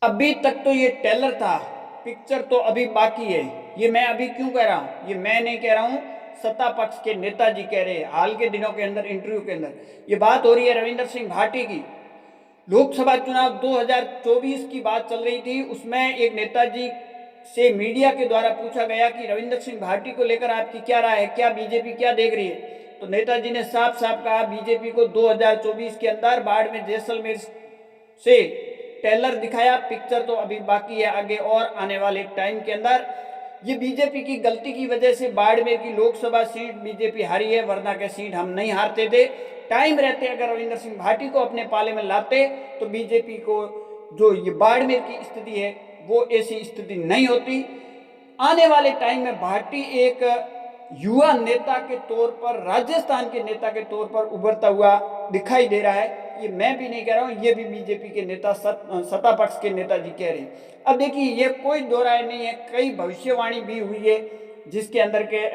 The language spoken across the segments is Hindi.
अभी तक तो ये टेलर था, पिक्चर तो अभी बाकी है। ये मैं अभी क्यों कह रहा हूँ, ये मैं नहीं कह रहा हूँ, सत्ता पक्ष के नेताजी कह रहे हैं हाल के दिनों के अंदर इंटरव्यू के अंदर। ये बात हो रही है रविंद्र सिंह भाटी की। लोकसभा चुनाव 2024 की बात चल रही थी, उसमें एक नेताजी से मीडिया के द्वारा पूछा गया कि रविंद्र सिंह भाटी को लेकर आपकी क्या राय है, क्या बीजेपी क्या देख रही है। तो नेताजी ने साफ साफ कहा बीजेपी को 2024 के अंदर बाड़मेर जैसलमेर से टेलर दिखाया, पिक्चर तो अभी बाकी है आगे और आने वाले टाइम के अंदर। ये बीजेपी की गलती की वजह से बाड़मेर की लोकसभा सीट बीजेपी हारी है, वरना के सीट हम नहीं हारते थे। टाइम रहते अगर रविंद्र सिंह भाटी को अपने पाले में लाते तो बीजेपी को जो ये बाड़मेर की स्थिति है वो ऐसी स्थिति नहीं होती। आने वाले टाइम में भाटी एक युवा नेता के तौर पर, राजस्थान के नेता के तौर पर उभरता हुआ दिखाई दे रहा है। ये मैं भी नहीं कह रहा हूँ, ये भी बीजेपी के नेता सत्ता पक्ष के नेताजी कह रहे हैं। अब देखिए ये कोई दो राय नहीं है, कई भविष्यवाणी भी हुई है, जिसके अंदर के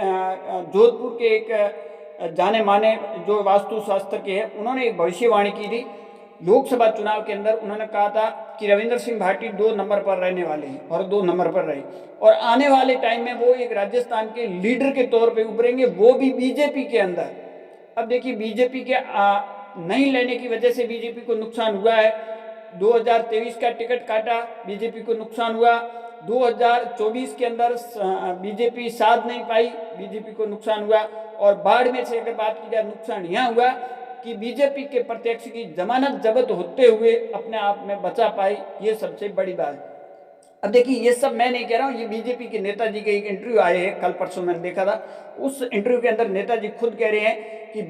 जोधपुर के एक जाने माने जो वास्तु शास्त्र के हैं उन्होंने एक भविष्यवाणी की थी लोकसभा चुनाव के अंदर। उन्होंने कहा था कि रविंद्र सिंह भाटी 2 नंबर पर रहने वाले हैं और 2 नंबर पर रहे, और आने वाले टाइम में वो एक राजस्थान के लीडर के तौर पे उभरेंगे, वो भी बीजेपी के अंदर। अब देखिए बीजेपी के नहीं लेने की वजह से बीजेपी को नुकसान हुआ है। 2023 का टिकट काटा, बीजेपी को नुकसान हुआ। 2024 के अंदर बीजेपी साथ नहीं पाई, बीजेपी को नुकसान हुआ। और बाड़मेर से अगर बात की जाए, नुकसान यहाँ हुआ कि बीजेपी के प्रत्यक्ष की जमानत जब्त होते हुए अपने आप में बचा पाई, ये सबसे बड़ी बात है। अब देखिए ये सब मैं नहीं कह रहा हूँ, ये बीजेपी के नेताजी के एक इंटरव्यू आए हैं, कल परसों मैंने देखा था। उस इंटरव्यू के अंदर नेताजी खुद कह रहे हैं कि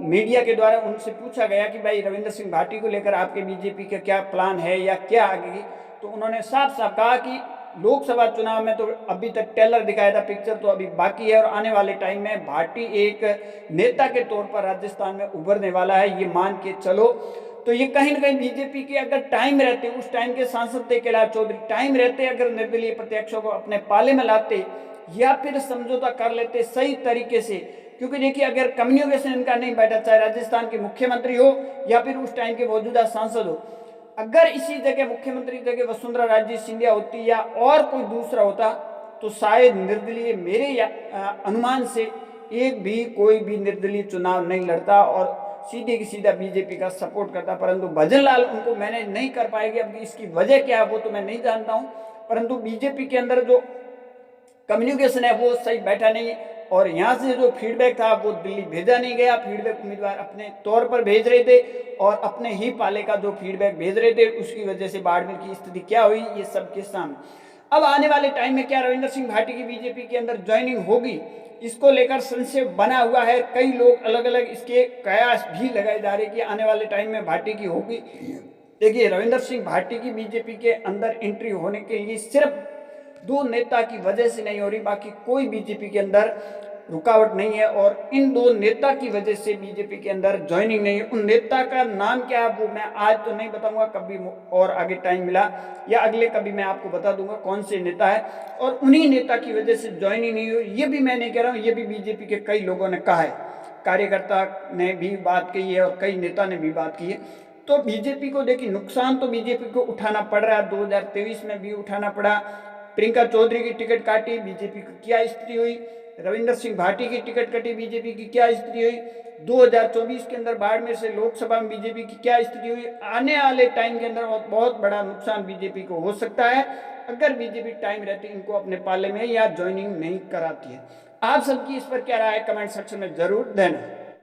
मीडिया के द्वारा उनसे पूछा गया कि भाई रविंद्र सिंह भाटी को लेकर आपके बीजेपी का क्या प्लान है या क्या आगे की, तो उन्होंने साफ साफ कहा कि लोकसभा चुनाव में तो अभी तक टेलर दिखाया था, पिक्चर तो अभी बाकी है, और आने वाले टाइम में भाटी एक नेता के तौर पर राजस्थान में उभरने वाला है, ये मान के चलो। तो ये कहीं ना कहीं बीजेपी के अगर टाइम रहते, उस टाइम के सांसद थे कैलाश चौधरी, टाइम रहते अगर निर्दलीय प्रत्याशियों को अपने पाले में लाते या फिर समझौता कर लेते सही तरीके से, क्योंकि देखिए अगर कम्युनिकेशन इनका नहीं बैठा, चाहे राजस्थान के मुख्यमंत्री हो या फिर उस टाइम के मौजूदा सांसद हो, अगर इसी जगह मुख्यमंत्री जगह वसुंधरा राजे सिंधिया होती या और कोई दूसरा होता तो शायद निर्दलीय, मेरे अनुमान से एक भी कोई भी निर्दलीय चुनाव नहीं लड़ता और सीधे की सीधा बीजेपी का सपोर्ट करता। परंतु भजन लाल उनको मैनेज नहीं कर पाएगी। अब इसकी वजह क्या है वो तो मैं नहीं जानता हूं, परंतु बीजेपी के अंदर जो कम्युनिकेशन है वो सही बैठा नहीं, और यहाँ से जो फीडबैक था वो दिल्ली भेजा नहीं गया। फीडबैक उम्मीदवार अपने तौर पर भेज रहे थे और अपने ही पाले का जो फीडबैक भेज रहे थे, उसकी वजह से बाड़मेर की स्थिति क्या हुई ये सबके सामने। अब आने वाले टाइम में क्या रविंद्र सिंह भाटी की बीजेपी के अंदर ज्वाइनिंग होगी, इसको लेकर संशय बना हुआ है। कई लोग अलग अलग इसके कयास भी लगाए जा रहे कि आने वाले टाइम में भाटी की होगी। देखिए रविंद्र सिंह भाटी की बीजेपी के अंदर एंट्री होने के लिए सिर्फ 2 नेता की वजह से नहीं हो रही, बाकी कोई बीजेपी के अंदर रुकावट नहीं है, और इन 2 नेता की वजह से बीजेपी के अंदर ज्वाइनिंग नहीं है। उन नेता का नाम क्या है वो मैं आज तो नहीं बताऊंगा, कभी और आगे टाइम मिला या अगले कभी मैं आपको बता दूंगा कौन से नेता है, और उन्हीं नेता की वजह से ज्वाइनिंग नहीं हुई। ये भी मैं नहीं कह रहा हूँ, ये भी बीजेपी के कई लोगों ने कहा है, कार्यकर्ता ने भी बात कही है और कई नेता ने भी बात की है। तो बीजेपी को देखिए नुकसान तो बीजेपी को उठाना पड़ रहा है, 2023 में भी उठाना पड़ा। प्रियंका चौधरी की टिकट काटी, बीजेपी की क्या स्थिति हुई। रविंद्र सिंह भाटी की टिकट कटी, बीजेपी की क्या स्थिति हुई। 2024 के अंदर बाड़मेर से लोकसभा में बीजेपी की क्या स्थिति हुई। आने वाले टाइम के अंदर बहुत बड़ा नुकसान बीजेपी को हो सकता है अगर बीजेपी टाइम रहते इनको अपने पाले में या ज्वाइनिंग नहीं कराती है। आप सबकी इस पर क्या राय है कमेंट सेक्शन में जरूर देना।